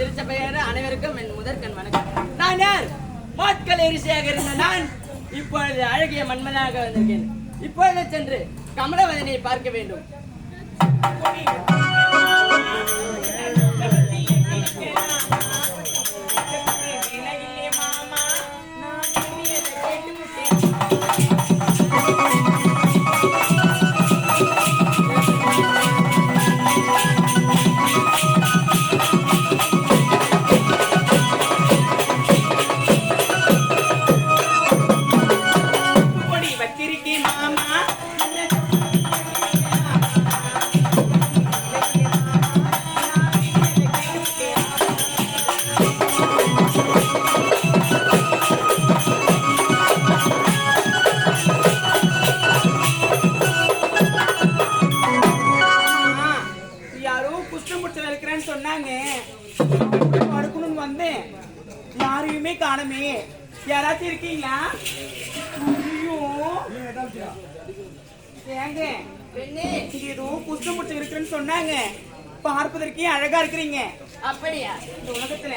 திருச்சபையார் அனைவருக்கும் என் முதற்கண் வணக்கம். நான் யார்? மாட்கள் எரிசேகர். நான் இப்பொழுது அழகிய மன்மனாக வந்திருக்கேன். இப்பொழுது சென்று கமலவதனை பார்க்க வேண்டும். யாரையுமே காணமே. யாராச்சும் இருக்கீங்களா? ஏங்க ஏதோ குஷ்டம் முடிச்சு இருக்குன்னு சொன்னாங்க. பார்ப்பதற்கே அழகா இருக்கிறீங்க. அப்படியா? இந்த உலகத்துல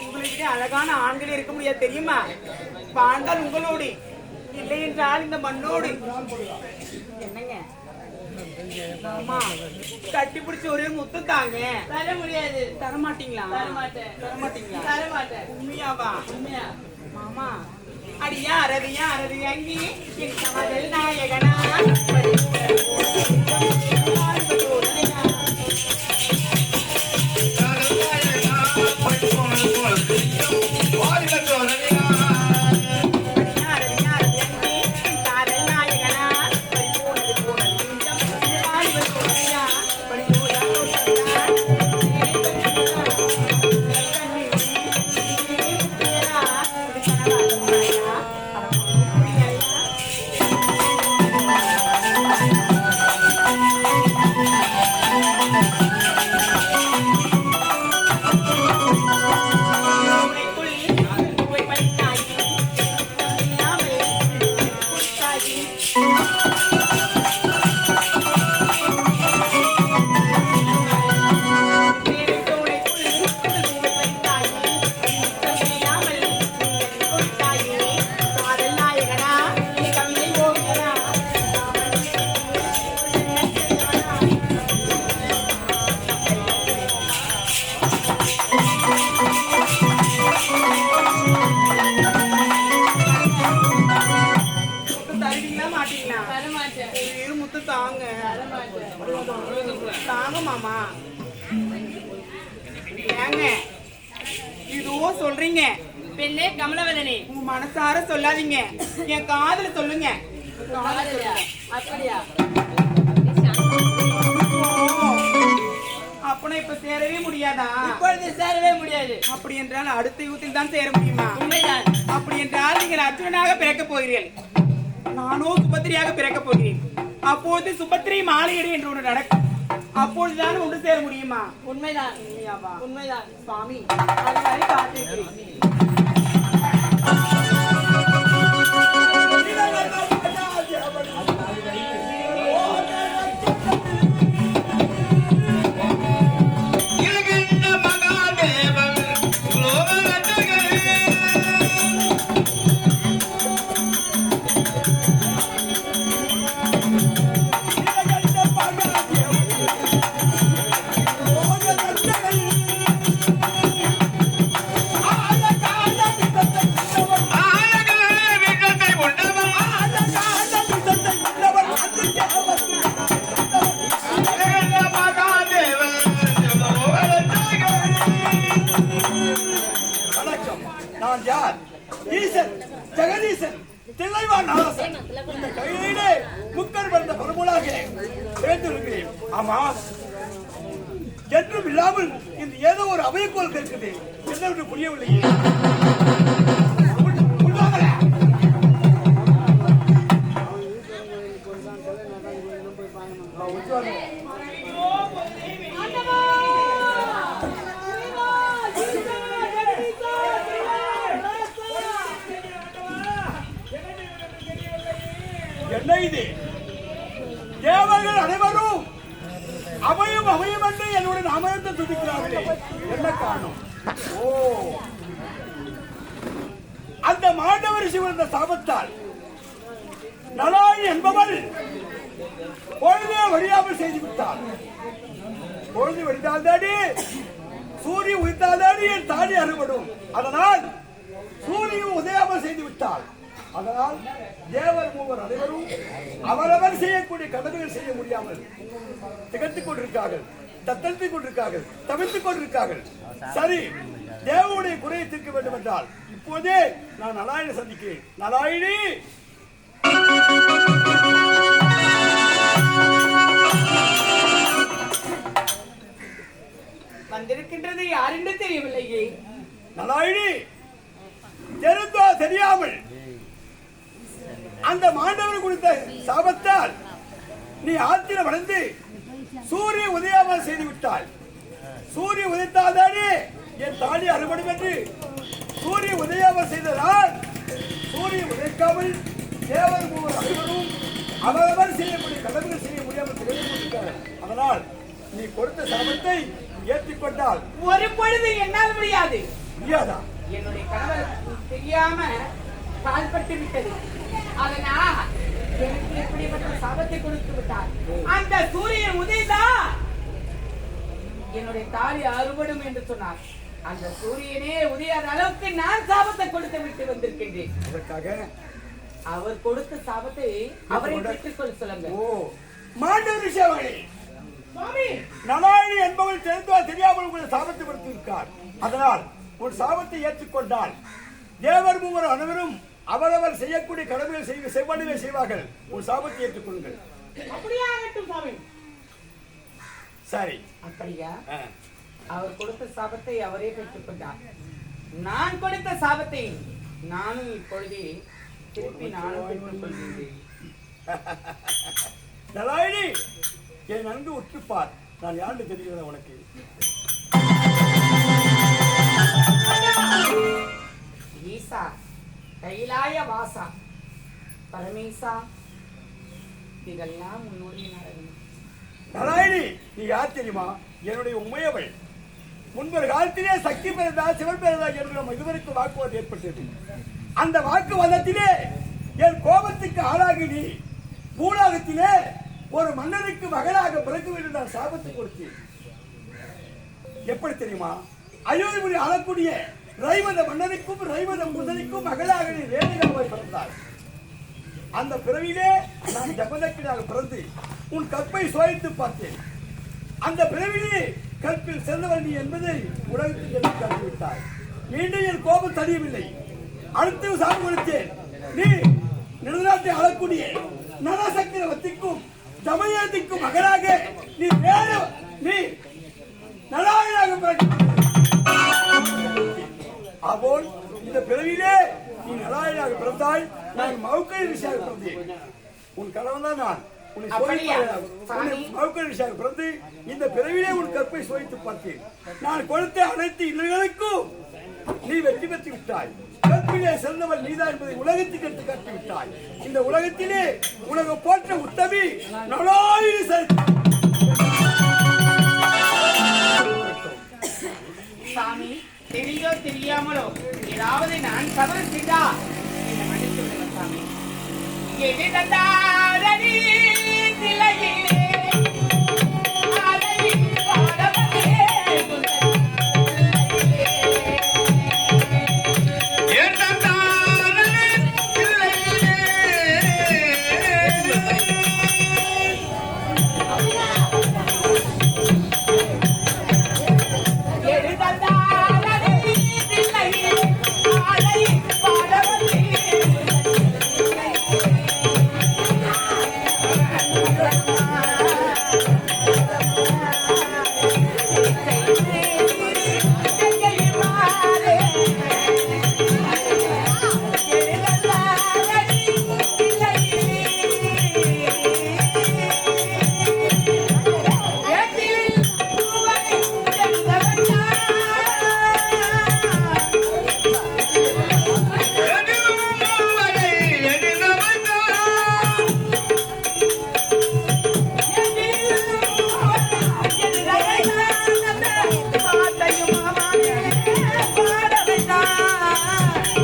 உங்களுக்கு அழகான ஆண்கள் இருக்க முடியாது தெரியுமா? ஆண்கள் உங்களோடு இல்லை என்றால் இந்த மண்ணோடு. என்னங்க ஆமா, கட்டி பிடிச்ச ஒரே முத்து தாங்க. தர முடியாது. தர மாட்டீங்களா? தர மாட்டேன். உண்மையாவா? உண்மையா மாமா? அடியா அரதியா அரதி அங்கி என் காதல் நாயகனா தாங்க மாமா. ஏங்க இதுவும் சொல்றீங்க? பெண்ணே கமலவதனி, உங்க மனசார சொல்லாதீங்க, என் காதுல சொல்லுங்க. அப்படியா? அப்பனா இப்ப சேரவே முடியாதா? இப்பொழுது சேரவே முடியாது. அப்படி என்றால் அடுத்த யுகத்தில் தான் சேர முடியுமா? உண்மைதான். அப்படி என்றால் நீங்கள் அர்ஜுனனாக பிறக்க போகிறீர்கள், நானோ சுபத்திரியாக பிறக்க போகிறேன். அப்போது சுபத்திரி மாலையடி என்று ஒன்று நடக்கும். அப்பொழுதுதான் ஒன்று சேர முடியுமா? உண்மைதான். உண்மைதான் சுவாமி. அதுவரை காத்திருக்கிறேன். நான் யார்? ஈசன், ஜெகதீசன், தில்லைவாழ் நாராசன். இந்த கையிலே முக்கர் வந்த பரம்பொருளாக சேர்ந்திருக்கிறேன். ஆமா, என்றும் இல்லாமல் இந்த ஏதோ ஒரு அவையக்கோல் கேட்குது, என்னவென்று புரியவில்லையே. என்ன இது? தேவர்கள் அனைவரும் அவையும் அவையும் என்று என்னுடைய நாமத்தை துதிக்கிறார்களே, என்ன காரணம்? ஓ, அந்த மாண்டவர் சிவந்த சாபத்தால் நலாயி என்பவள் பொழுதே வழியாமல் செய்து விட்டாள். பொழுது வடித்தால்தாடி சூரியன் உதித்தால்தாடி என் தாடி அறுபடும். அதனால் சூரியன் உதயாமல் செய்து விட்டாள். அதனால் தேவர் மூவர் அனைவரும் அவரவர் செய்யக்கூடிய கடமைகள் செய்ய முடியாமல் திகழ்த்துக் கொண்டிருக்கார்கள், தத்தளித்துக் கொண்டிருக்கார்கள், தவிர்த்துக் கொண்டிருக்கார்கள். சரி, தேவனுடைய குறையை தீர்க்க வேண்டும் என்றால் இப்போதே நான் நலாயினை சந்திக்கிறேன். நலாயினி, வந்திருக்கின்றது யார் என்று தெரியவில்லையே. நலாயினி, தெரிந்தோ தெரியாமல் அந்த மாண்டவர் கொடுத்த சாபத்தால் நீ ஆத்திரம் அடைந்து சூரிய உதயாமல் செய்து விட்டாள். சூரிய உதைத்தால்தானே என் தாலி அறுபடும் என்று சூரிய உதயாமல் செய்ததால் சூரிய உதைக்காமல் தேவர் மூவர் அனைவரும் அவரவர் செய்யக்கூடிய கடமைகள் செய்ய முடியாமல் திகழ்ந்து கொண்டிருக்கிறார்கள். அதனால் நீ கொடுத்த சாபத்தை ஏற்றுக்கொண்டால் ஒரு பொழுது என்னால் முடியாது. முடியாதா? என்னுடைய கணவர் தெரியாம கால்பட்டு விட்டது. அதனால் எனக்கு எப்படிப்பட்ட சாபத்தை கொடுத்து விட்டார். அந்த சூரியன் உதயதா என்னுடைய தாலி அறுபடும் என்று சொன்னார். அந்த சூரியனே உதயாத அளவுக்கு நான் சாபத்தை கொடுத்து விட்டு வந்திருக்கின்றேன். அதற்காக அவர் கொடுத்த சாபத்தை அவரை பெற்றுக்கொள் சொல்லுங்க. ஓ, மாண்டவர் சேவகனே, சுவாமி, நலாயினி என்பவள் தெரிந்தோ தெரியாமல் உங்களை சாபத்தை கொடுத்திருக்கார். அதனால் உன் சாபத்தை ஏற்றுக்கொண்டால் தேவர் மூவர் அனைவரும் அவரவர் செய்யக்கூடிய கடமைகள் செவ்வடிவை செய்வார்கள். உன் சாபத்தை ஏற்றுக்கொள்ளுங்கள். அப்படியே ஆகட்டும் சுவாமி. சரி, அப்படியா? அவர் கொடுத்த சாபத்தை அவரே பெற்றுக்கொண்டார். நான் கொடுத்த சாபத்தை நானும் இப்பொழுதே திருப்பி நானும் பெற்றுக்கொள்கிறேன். நலாயினி, என் நன்கு உற்றுப்பார். நான் யாருன்னு தெரிகிறதா உனக்கு? ஈசா, கைலாய வாசா, பரமேசா, இதெல்லாம் முன்னோடி நடக்கும். நலாயினி, நீ யார் தெரியுமா? என்னுடைய உண்மையவள். முன்பொரு காலத்திலே சக்தி பிறந்தா சிவன் பிறந்தா என்று நம்ம இதுவரைக்கும் வாக்குவாதம் ஏற்பட்டது. அந்த வாக்குவாதத்திலே என் கோபத்துக்கு ஆளாகி நீ பூலோகத்திலே ஒரு மன்னருக்கு மகளாக பிறக்க வேண்டும் நான் சாபத்தை கொடுத்தேன். எப்படி தெரியுமா? அயோத்திபுரி ஆளக்கூடிய ரைவத மன்னனுக்கும் ரைவத முதலிக்கும் மகளாக நீ ரேணுகாவாய் பிறந்தாய். அந்த பிறவிலே நான் ஜபதக்கினாக பிறந்து உன் கற்பை சோதித்து பார்த்தேன். அந்த பிறவிலே கற்பில் சென்றவன் நீ என்பதை உலகத்தில் என்று காட்டிவிட்டாய். மீண்டும் என் கோபம் தடியவில்லை. அடுத்து சாபம் கொடுத்தேன். நீ நெடுநாட்டை ஆளக்கூடிய நரசக்கரவர்த்திக்கும் தமயத்திற்கும் மகனாக நீ வேறு நீ நலாயனாக பிறக்க. அப்போல் இந்த பிறவிலே நீ நலாயனாக பிறந்தாய். நான் மௌக்கை ரிஷியாக பிறந்தேன். உன் கணவன் தான் நான். பிறந்து இந்த பிறவிலே உன் கற்பை சோதித்து பார்த்தேன். நான் கொடுத்த அனைத்து இல்லங்களுக்கும் நீ வெற்றி பெற்று விட்டாய். கற்பிலே சிறந்தவள் நீதான் என்பதை உலகத்துக்கு எடுத்து காட்டி விட்டாய். இந்த உலகத்திலே உலகம் போற்ற உத்தமி நலாயினி. சாமி, தெரிந்தோ தெரியாமலோ ஏதாவது நான் தவறு செய்தா என்னை மன்னித்து விடுங்கள் சாமி. எதிர்த்தாரடி திலையிலே அலை பாடவதே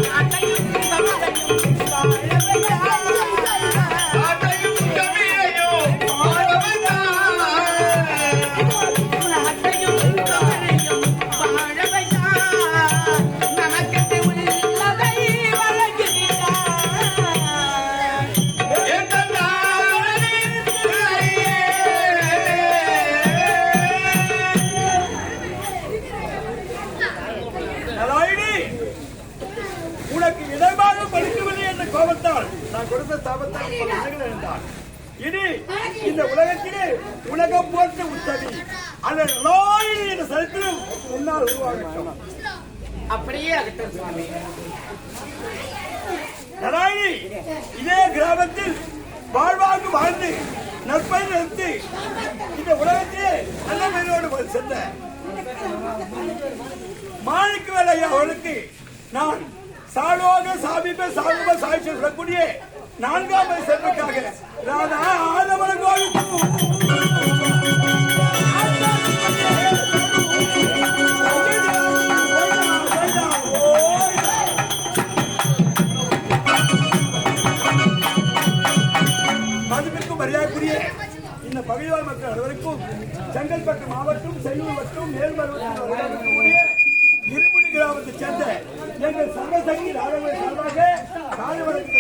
நாட்டையும் தமிழையும் வாழ வைத்தான். நாட்டையும் தமிழையும் வாழ வைத்தான். நாட்டையும் தமிழையும் வாழ வைத்தான். நமக்கு உள்ளதை வழங்குகிறான். என் தந்தாரின் தாயே. நாராயணி, உனக்கு இடமாக படிக்கவில்லை என்ற கோபத்தால் நான் கொடுத்த சாபத்தால் பல இடங்கள் இருந்தான். இனி இந்த உலகத்திலே உலகம் போன்ற உத்தவி அந்த நாராயணி என்ற சரித்திரம் முன்னால் உருவாகட்டும். அப்படியே ஆகட்டும் சுவாமி. நாராயணி, இதே கிராமத்தில் வாழ்வாங்கு வாழ்ந்து நற்பயன் எடுத்து இந்த உலகத்திலே நல்ல பெயரோடு சென்ற மாணிக்க வேலையா அவளுக்கு நான் சாலோக சாமிப சாகுப சாட்சி சொல்லக்கூடிய 4ஆம் வயசு செல்வதற்காக ராதா ஆதவன மதிப்பிற்கும் மரியாதைக்குரிய இந்த பகைவாழ் மக்கள் அனைவருக்கும் செங்கல்பட்டு மாவட்டம் செய்யூர் மற்றும் மேல்மருவத்தூர் இருமுடி கிராமத்தைச் சேர்ந்த எங்கள் சர்வசக்தி நாடக சார்பாக